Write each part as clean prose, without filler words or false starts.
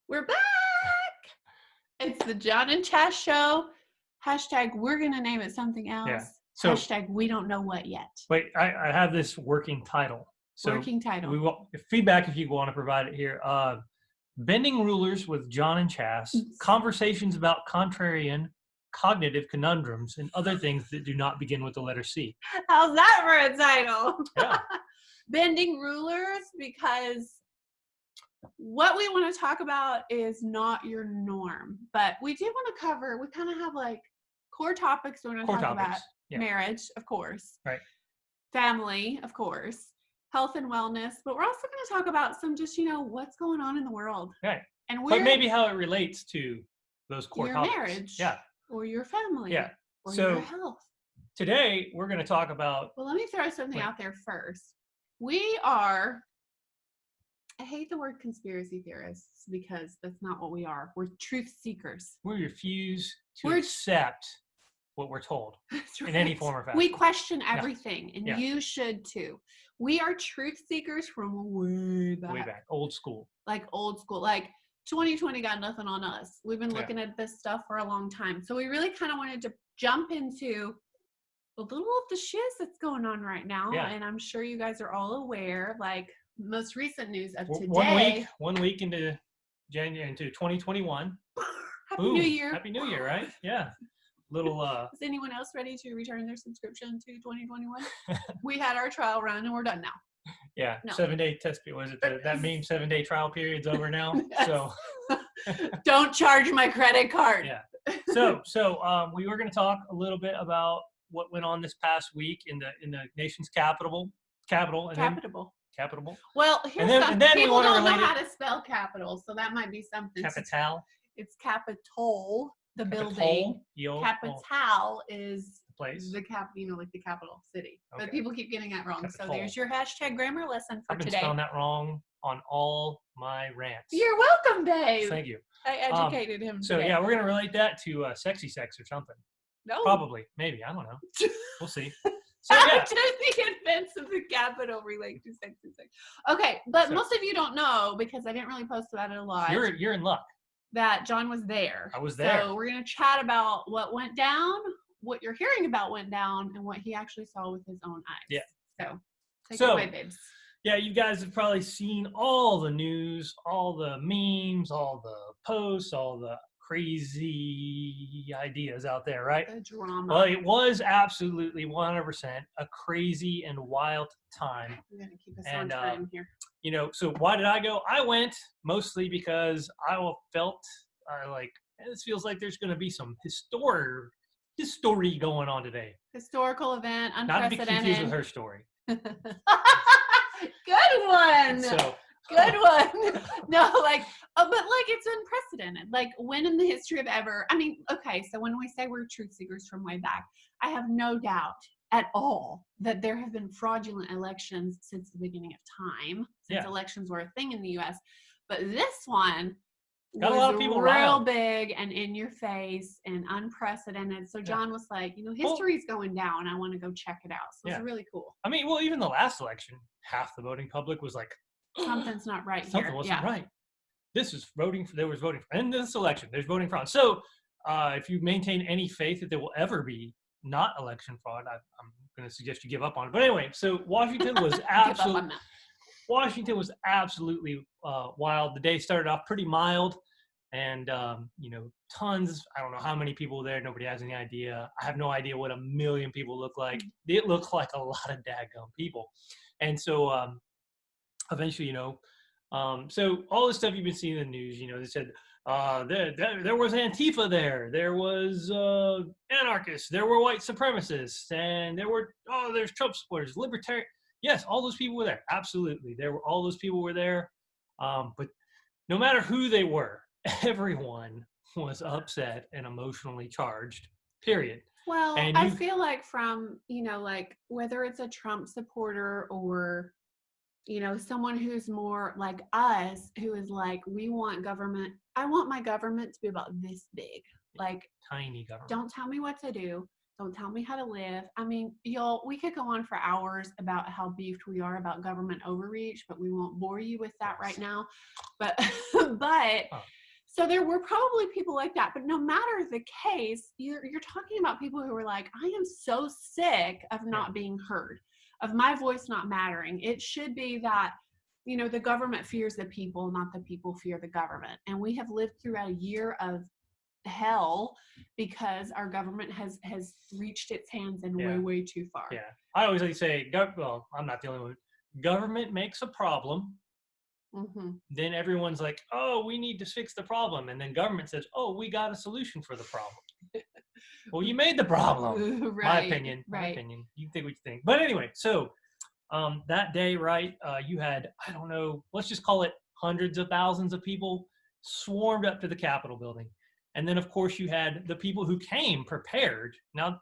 We're back. It's the John and Chas show. Hashtag we're going to name it something else. Yeah. So, hashtag we don't know what yet. Wait, I have this working title. So working title. We will feedback if you want to provide it here. Bending Rulers with John and Chas. Conversations about contrarian cognitive conundrums and other things that do not begin with the letter C. How's that for a title? Yeah. Bending Rulers, because what we want to talk about is not your norm, but we do want to cover, we kind of have like core topics we want to talk about. Yeah. Marriage, of course. Right. Family, of course. Health and wellness, but we're also going to talk about some just, what's going on in the world. Right. And but maybe how it relates to those core topics. Your marriage. Yeah. Or your family. Yeah. Or your health. Today, we're going to talk about... Well, let me throw something out there first. We are... I hate the word conspiracy theorists because that's not what we are. We're truth seekers. We refuse to accept what we're told in any form or fashion. We question everything, and you should too. We are truth seekers from way back. Way back. Old school. Like old school. Like 2020 got nothing on us. We've been looking at this stuff for a long time. So we really kind of wanted to jump into a little of the shiz that's going on right now. Yeah. And I'm sure you guys are all aware, like, most recent news of today. One week into January, into 2021. Happy New Year. Happy New Year, right? Yeah. Little Is anyone else ready to return their subscription to 2021? We had our trial run and we're done now. Yeah. No. 7-day test period. Was it that meme 7-day trial period's over now? Yes. So don't charge my credit card. Yeah. So we were going to talk a little bit about what went on this past week in the nation's capital. Well, here's something. People don't know how to spell capital, so that might be something. Capital. It's Capitol, the building. Capital is the place. The like the capital city. Okay. But people keep getting that wrong. Capitol. So there's your hashtag grammar lesson for today. I've been spelling that wrong on all my rants. You're welcome, Dave. Thank you. I educated him. So today. Yeah, we're gonna relate that to sexy sex or something. No. Probably. Maybe. I don't know. We'll see. So, yeah. Just the offense of the capital relate to sex. Okay, but most of you don't know because I didn't really post about it a lot. You're in luck. That John was there. I was there. So we're gonna chat about what went down, what you're hearing about went down, and what he actually saw with his own eyes. Yeah. So take it away, babes. Yeah, you guys have probably seen all the news, all the memes, all the posts, all the crazy ideas out there, right? The drama. Well, it was absolutely 100% a crazy and wild time. I'm going to keep us on time here. So why did I go? I went mostly because I felt like this feels like there's going to be some history going on today. Historical event, unprecedented. Not to be confused with her story. Good one. So. Good one. No, but it's unprecedented. Like, when in the history of ever, okay, so when we say we're truth seekers from way back, I have no doubt at all that there have been fraudulent elections since the beginning of time, since elections were a thing in the U.S. But this one got a lot of people real big and in your face and unprecedented. So John was like, history's going down. I want to go check it out. So it's really cool. Even the last election, half the voting public was like, something's not right here. Something wasn't right. There was voting for, in this election, there's voting fraud. So if you maintain any faith that there will ever be not election fraud, I'm going to suggest you give up on it. But anyway, so Washington was absolutely wild. The day started off pretty mild and, tons. I don't know how many people were there. Nobody has any idea. I have no idea what 1 million people look like. It looked like a lot of daggum people. And so, eventually, so all the stuff you've been seeing in the news, they said there was Antifa there was anarchists, there were white supremacists, and there's Trump supporters, libertarian. Yes, all those people were there. Absolutely, all those people were there. But no matter who they were, everyone was upset and emotionally charged. Period. Well, I feel like from whether it's a Trump supporter or someone who's more like us, who is like, we want government. I want my government to be about this big, like tiny government. Don't tell me what to do. Don't tell me how to live. We could go on for hours about how beefed we are about government overreach, but we won't bore you with that right now. But So there were probably people like that, but no matter the case, you're talking about people who are like, I am so sick of Yeah. not being heard, of my voice not mattering. It should be that, the government fears the people, not the people fear the government. And we have lived through a year of hell because our government has reached its hands in Yeah. way too far. Yeah. I always like to say, well, I'm not the only one. Government makes a problem. Mm-hmm. Then everyone's like, oh, we need to fix the problem. And then government says, oh, we got a solution for the problem. Well, you made the problem. Right. My opinion. Right. My opinion. You think what you think. But anyway, so that day, right, you had, I don't know, let's just call it hundreds of thousands of people swarmed up to the Capitol building. And then, of course, you had the people who came prepared. Now,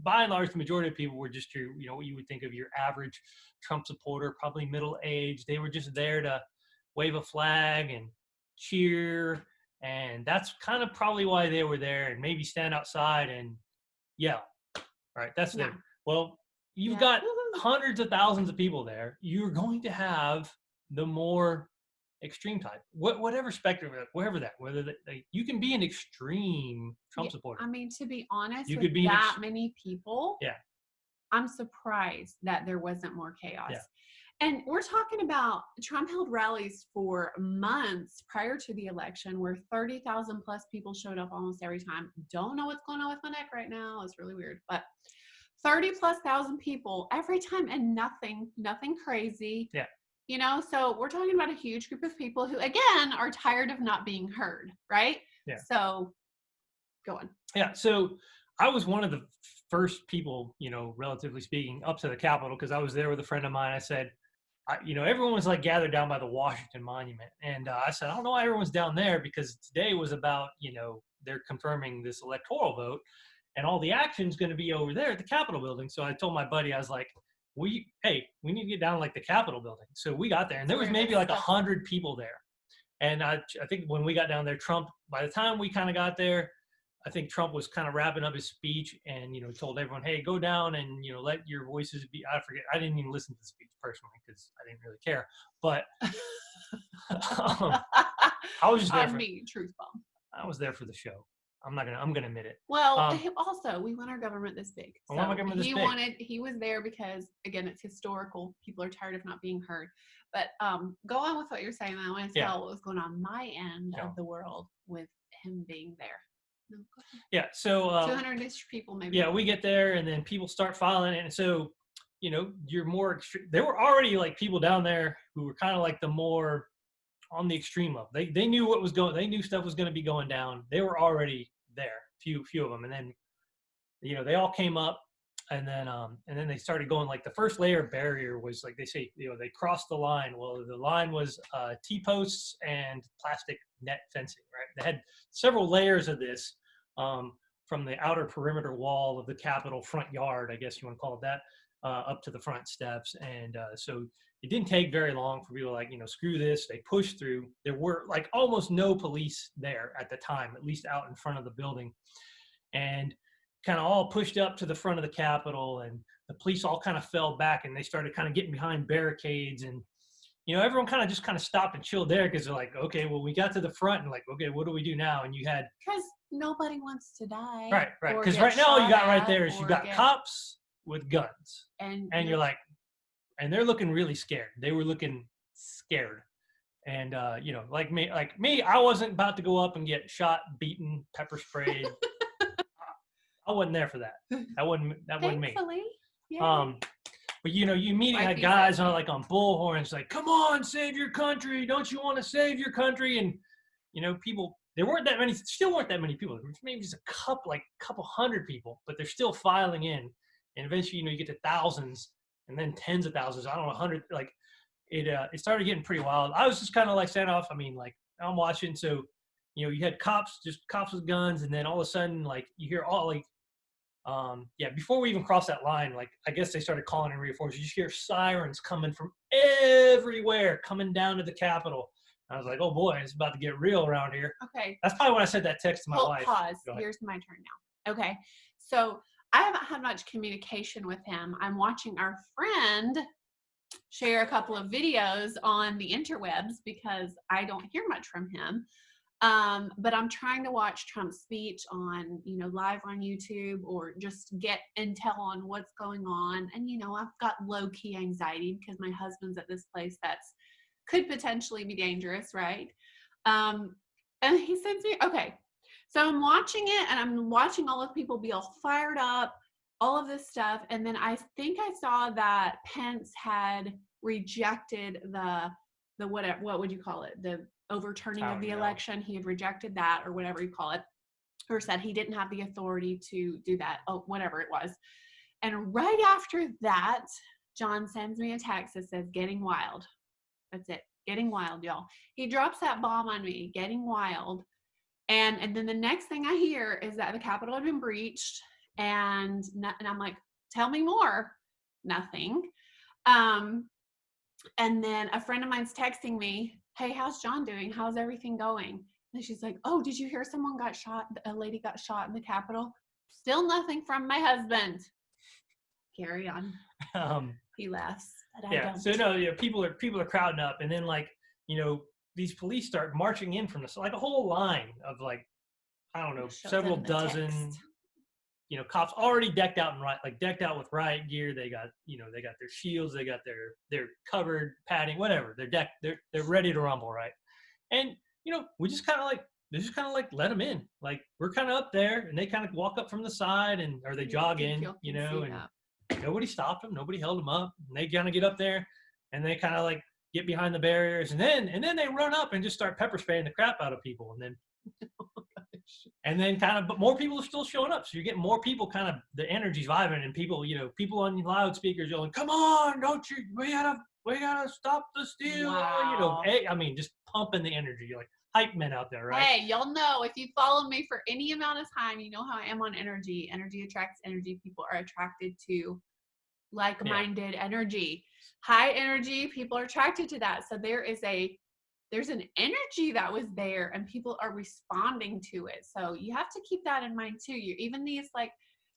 by and large, the majority of people were just what you would think of your average Trump supporter, probably middle age. They were just there to wave a flag and cheer. And that's kind of probably why they were there, and maybe stand outside and yell. Right, that's Yeah. there. Well, you've got hundreds of thousands of people there. You're going to have the more extreme type, whatever spectrum, wherever that, whether you can be an extreme Trump supporter. I mean, to be honest, You with could be that many people, yeah, I'm surprised that there wasn't more chaos. Yeah. And we're talking about Trump held rallies for months prior to the election where 30,000 plus people showed up almost every time. Don't know what's going on with my neck right now. It's really weird, but 30,000+ people every time, and nothing crazy. Yeah. So we're talking about a huge group of people who, again, are tired of not being heard, right? Yeah. So go on. Yeah. So I was one of the first people, relatively speaking, up to the Capitol, because I was there with a friend of mine. I said, everyone was like gathered down by the Washington Monument. And I said, I don't know why everyone's down there, because today was about, they're confirming this electoral vote, and all the action's going to be over there at the Capitol building. So I told my buddy, I was like, we need to get down like the Capitol building. So we got there, and there was maybe like 100 people there. And I think when we got down there, Trump, by the time we kind of got there, I think Trump was kind of wrapping up his speech, and told everyone, hey, go down and let your voices be. I forget, I didn't even listen to the speech personally because I didn't really care, but I was just there for truth bomb. I was there for the show. I'm gonna admit it. Well, also, we want our government this big. So I want my government this big. He was there because, again, it's historical. People are tired of not being heard. But go on with what you're saying. I want to tell what was going on my end of the world with him being there. No, go ahead. Yeah, so 200-ish people maybe. Yeah, we get there, and then people start filing, and so you're more extreme. There were already like people down there who were kind of like the more on the extreme level. They knew what was going. They knew stuff was going to be going down. They were already there. Few of them, and then they all came up, and then they started going. Like the first layer of barrier was, like they say, they crossed the line. Well, the line was T-posts and plastic net fencing. Right, they had several layers of this from the outer perimeter wall of the Capitol front yard, I guess you want to call it that, up to the front steps. And so it didn't take very long for people like, screw this. They pushed through. There were like almost no police there at the time, at least out in front of the building, and kind of all pushed up to the front of the Capitol, and the police all kind of fell back, and they started kind of getting behind barricades. And everyone kind of stopped and chilled there, because they're like, okay, well, we got to the front, and like, okay, what do we do now? And you had, because nobody wants to die, right, because right now you got right there is you got cops with guns, and you're like, and they're looking really scared. They were looking scared, and like me, I wasn't about to go up and get shot, beaten, pepper sprayed. I wasn't there for that. That wasn't me. Yeah. But you immediately had guys on like on bullhorns, like, "Come on, save your country! Don't you want to save your country?" And people. There weren't that many. Still weren't that many people. Maybe just a couple hundred people, but they're still filing in. And eventually, you get to thousands, and then tens of thousands. I don't know, 100. Like it started getting pretty wild. I was just kind of like standing off. I mean, like I'm watching. So you had cops with guns, and then all of a sudden, like you hear all like. Before we even crossed that line, like I guess they started calling in reinforcements. You just hear sirens coming from everywhere, coming down to the Capitol. I was like, oh boy, it's about to get real around here. Okay. That's probably when I said that text to my wife. Pause. Here's my turn now. Okay. So I haven't had much communication with him. I'm watching our friend share a couple of videos on the interwebs because I don't hear much from him. But I'm trying to watch Trump's speech on, live on YouTube, or just get intel on what's going on. And, I've got low key anxiety because my husband's at this place that's could potentially be dangerous, right? And he sends me, okay. So I'm watching it, and I'm watching all of people be all fired up, all of this stuff. And then I think I saw that Pence had rejected the what would you call it? The overturning of the election. He had rejected that, or whatever you call it, or said he didn't have the authority to do that. Oh, whatever it was. And right after that, John sends me a text that says, "Getting wild." That's it. Getting wild, y'all. He drops that bomb on me, getting wild. And then the next thing I hear is that the Capitol had been breached. And I'm like, tell me more. Nothing. And then a friend of mine's texting me, "Hey, how's John doing? How's everything going?" And she's like, "Oh, did you hear someone got shot? A lady got shot in the Capitol." Still nothing from my husband. Carry on. He laughs. But I don't. So no, people are crowding up, and then these police start marching in from this, like a whole line of I don't know, several dozen, cops already decked out with riot gear. They got their shields, they got their covered padding, whatever. They're ready to rumble, right? And we just kind of let them in. Like, we're kind of up there, and they kind of walk up from the side, or they jog in, and nobody stopped them, nobody held them up. And they kind of get up there, and they kind of get behind the barriers, and then they run up and just start pepper spraying the crap out of people, and then but more people are still showing up, so you're getting more people, kind of the energy's vibing, and people on loudspeakers yelling, "Come on, we gotta stop the steal!" Wow. Just pumping the energy, like hype men out there, right? Hey, y'all know, if you follow me for any amount of time, you know how I am on energy. Energy attracts energy. People are attracted to like-minded energy. High energy, people are attracted to that. So there's an energy that was there, and people are responding to it. So you have to keep that in mind too. Even these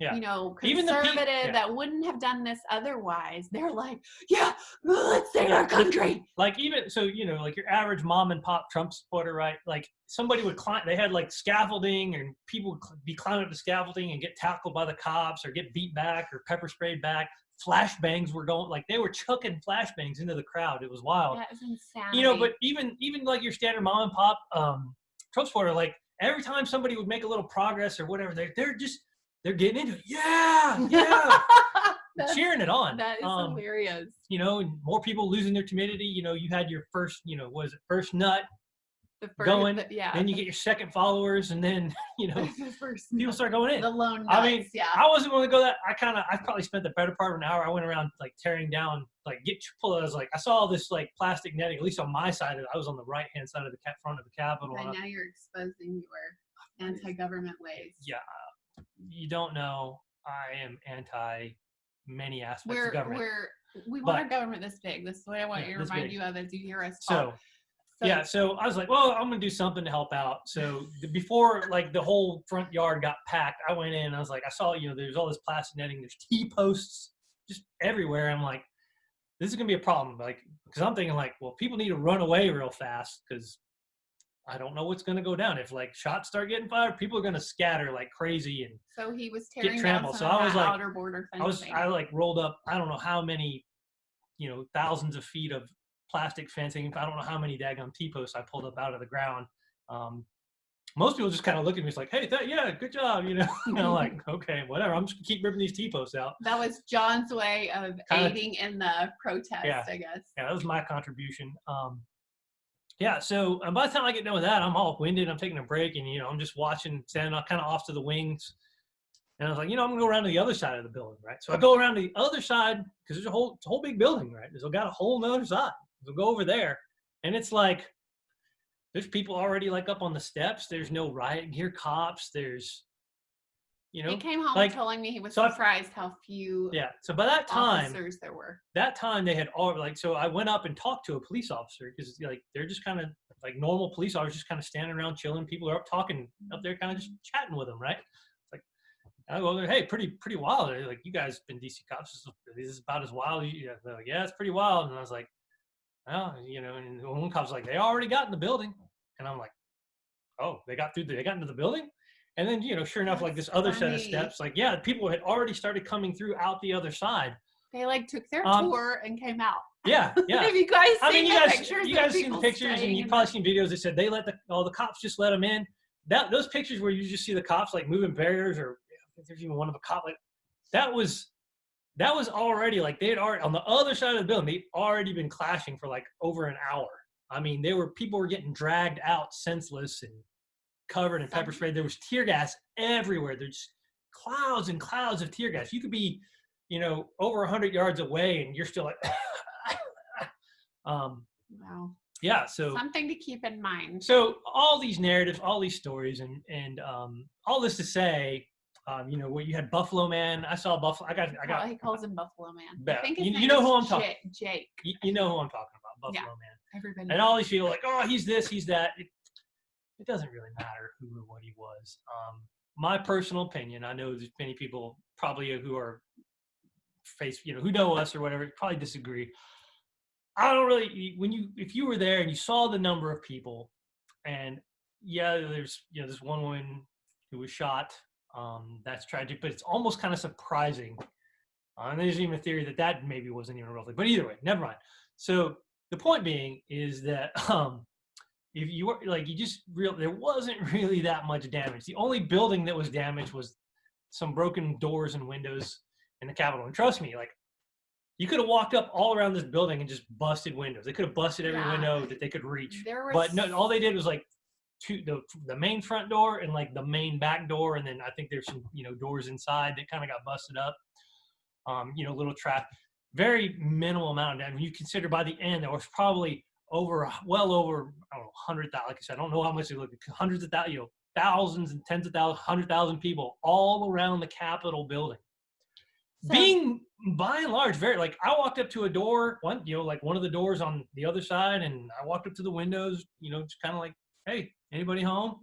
conservative that wouldn't have done this otherwise, they're like, "Yeah, let's save our country." Your average mom and pop Trump supporter, right? Like, somebody would climb, they had scaffolding, and people would be climbing up the scaffolding and get tackled by the cops, or get beat back, or pepper sprayed back. Flashbangs were going, they were chucking flashbangs into the crowd. It was wild. That was insanity. But even your standard mom and pop Trump supporter, every time somebody would make a little progress or whatever, they're getting into it. Yeah. Cheering it on. That is hilarious. And more people losing their timidity. You had your first, first nut going. Then you get your second followers, and then people start going in. The lone nuts, I wasn't willing to go that. I probably spent the better part of an hour. I went around tearing down, I saw all this plastic netting. At least on my side of it, I was on the right hand side of the front of the Capitol. And now you're exposing your anti-government ways. Yeah, you don't know. I am anti many aspects of government. We want our government this big. This is what I want you to remind you of as you hear us talk. So I was like, well, I'm going to do something to help out. So before the whole front yard got packed, I went in and I was like, I saw, there's all this plastic netting, there's T-posts just everywhere. I'm like, this is going to be a problem. Because I'm thinking well, people need to run away real fast, because I don't know what's going to go down. If shots start getting fired, people are going to scatter like crazy. And so he was tearing down some of that outer border fencing. I rolled up, I don't know how many, thousands of feet of plastic fencing. I don't know how many daggone T-posts I pulled up out of the ground. Most people just kind of look at me, it's like, "Hey, good job," I'm like, okay, whatever. I'm just gonna keep ripping these T-posts out. That was John's way of aiding in the protest, I guess. Yeah, that was my contribution. So by the time I get done with that, I'm all winded. I'm taking a break, and I'm just watching, standing kind of off to the wings. And I was like, I'm gonna go around to the other side of the building, right? So I go around to the other side, because it's a whole big building, right? It's got a whole nother side. So go over there, and it's there's people already up on the steps. There's no riot gear cops. There's, he came home telling me he was surprised how few so by that time officers there were. That time they had all so I went up and talked to a police officer, because they're just kind of normal police officers, just kind of standing around chilling. People are up talking up there, kind of just chatting with them, right? I go, "Hey, pretty wild." They're like, "You guys been DC cops? This is about as wild." They're like, "Yeah, it's pretty wild." And I was like, "Oh, and one cop's like, "They already got in the building," and I'm like, oh, they got into the building. And then, sure enough, like That's this other set of funny. steps, like, yeah, people had already started coming through out the other side. They like took their Um, tour and came out. Yeah, yeah. Have you guys I mean, seen the pictures? you of guys seen the people pictures, and staying you've in probably the- seen videos that said they let the cops just let them in. Those pictures where you just see the cops like moving barriers, or I think there's even one of a cop like that was already like they had already on the other side of the building. They'd already been clashing for like over an hour. I mean, people were getting dragged out senseless and covered in pepper spray. There was tear gas everywhere. There's clouds and clouds of tear gas. You could be, over 100 yards away, and you're still like. Wow. Yeah, so something to keep in mind. So all these narratives, all these stories, and all this to say, where you had Buffalo Man. I saw Buffalo. I got. He calls him Buffalo Man. Yeah. I think his name you know is who I'm talking. Jake. You know who I'm talking about, Buffalo Man. Everybody. And all these people like, oh, he's this, he's that. It doesn't really matter who or what he was. My personal opinion. I know there's many people probably who are who know us or whatever, probably disagree. I don't really, if you were there and you saw the number of people, and yeah, there's, this one woman who was shot, that's tragic, but it's almost kind of surprising. And there's even a theory that maybe wasn't even a real thing, but either way, never mind. So the point being is that, if you were like, there wasn't really that much damage. The only building that was damaged was some broken doors and windows in the Capitol. And trust me, like, you could have walked up all around this building and just busted windows. They could have busted every window that they could reach. But no, all they did was like the main front door and like the main back door, and then I think there's some doors inside that kind of got busted up. Little trap, very minimal amount of damage. When you consider by the end there was probably well over I don't know 100,000. Like I said, I don't know how much they looked. Hundreds of thousands, thousands and tens of thousands, 100,000 people all around the Capitol building. So, being by and large very like I walked up to a door, one of the doors on the other side, and I walked up to the windows, just kind of like, hey, anybody home?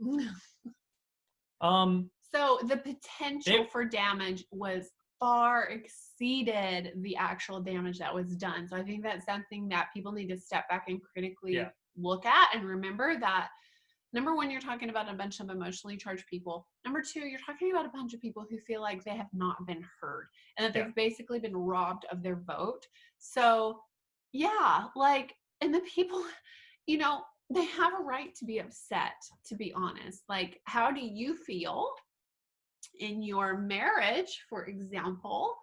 So the potential for damage was far exceeded the actual damage that was done. So I think that's something that people need to step back and critically look at and remember that. Number one, you're talking about a bunch of emotionally charged people. Number two, you're talking about a bunch of people who feel like they have not been heard and that they've basically been robbed of their vote. So, and the people, they have a right to be upset, to be honest. Like, how do you feel in your marriage, for example,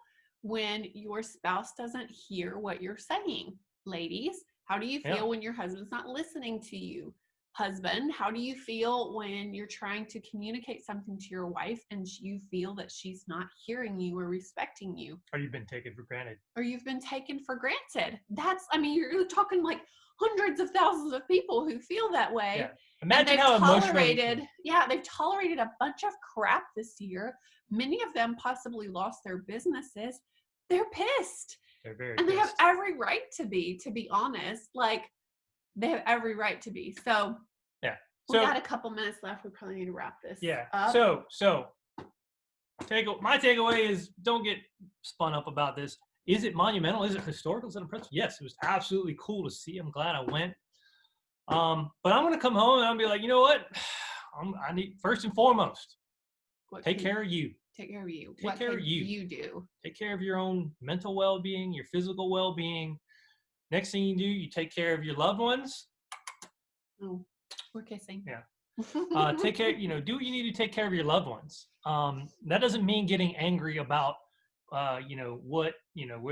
when your spouse doesn't hear what you're saying? Ladies, how do you feel when your husband's not listening to you? Husband, how do you feel when you're trying to communicate something to your wife and you feel that she's not hearing you or respecting you? Or you've been taken for granted. You're talking like hundreds of thousands of people who feel that way. Yeah. Imagine how they've tolerated a bunch of crap this year. Many of them possibly lost their businesses. They're pissed. They're very pissed. They have every right to be honest. Like, they have every right to be. So we got a couple minutes left. We probably need to wrap this up. So my takeaway is don't get spun up about this. Is it monumental? Is it historical? Is it impressive? Yes, it was absolutely cool to see. I'm glad I went. But I'm going to come home and I'll be like, you know what? I need, first and foremost, take care of you. Take care of you. Take care of you. You do. Take care of your own mental well-being, your physical well-being. Next thing you do, you take care of your loved ones. Oh, we're kissing. Yeah. Take care, do what you need to take care of your loved ones. That doesn't mean getting angry about, whether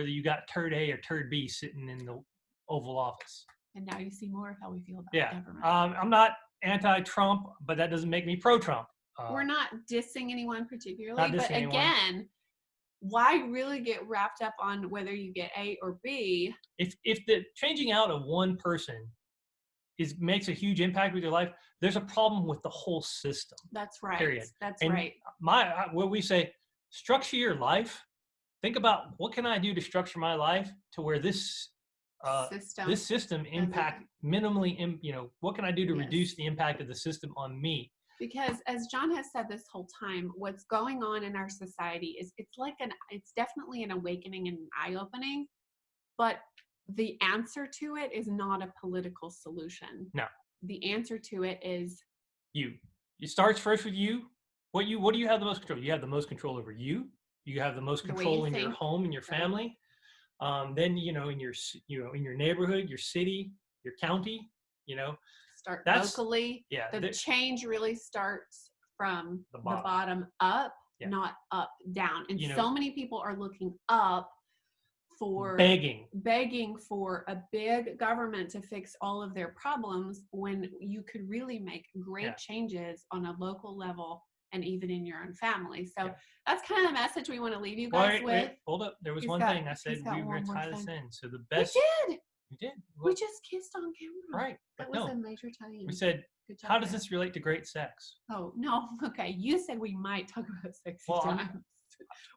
you got turd A or turd B sitting in the Oval Office. And now you see more of how we feel about government. I'm not anti-Trump, but that doesn't make me pro-Trump. We're not dissing anyone particularly, but again, why really get wrapped up on whether you get A or B? If the changing out of one person makes a huge impact with your life, there's a problem with the whole system. That's right. Period. That's and right. What we say, structure your life. Think about what can I do to structure my life to where this system impact minimally. What can I do to reduce the impact of the system on me? Because as John has said this whole time, what's going on in our society is it's definitely an awakening and an eye-opening, but the answer to it is not a political solution. No. The answer to it is you. it starts first with you. What do you have the most control? You have the most control over you. You have the most The way control you in your think. home and your Right. family. Then in your neighborhood, your city, your county. Start That's locally. yeah. The change really starts from The the bottom. bottom up, Yeah. not up down. And You know, so many people are looking up for begging for a big government to fix all of their problems when you could really make great Yeah. changes on a local level and even in your own family. So Yeah. that's kind of the message we want to leave you guys with. Hold up. There was He's one got- thing I said he's got we were one going to more tie this thing. in. So the We best. did. We did. We just kissed on camera. Right. That But was no. a major tie-in. We said, Good job, how does guys. this relate to great sex? Oh, no. Okay. You said we might talk about sex Well, times.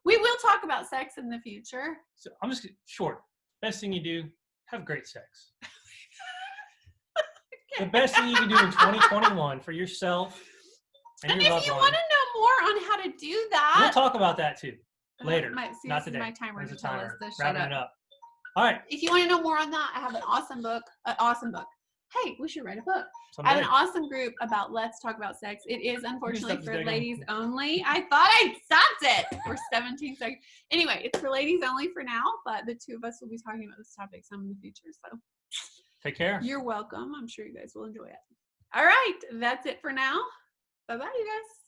We will talk about sex in the future. So I'm just short. Best thing you do, have great sex. The best thing you can do in 2021 for yourself and And your if loved you one. want to know more on how to do that, We'll talk about that too later. Not this today. is my timer There's to a tell us timer. to shut Wrapping up. it up. All right. If you want to know more on that, I have an awesome book. Hey, we should write a book. Someday. I have an awesome group about Let's Talk About Sex. It is unfortunately Stop for digging. ladies only. I thought I stopped it for 17 seconds. Anyway, it's for ladies only for now, but the two of us will be talking about this topic some in the future. So take care. You're welcome. I'm sure you guys will enjoy it. All right, that's it for now. Bye-bye, you guys.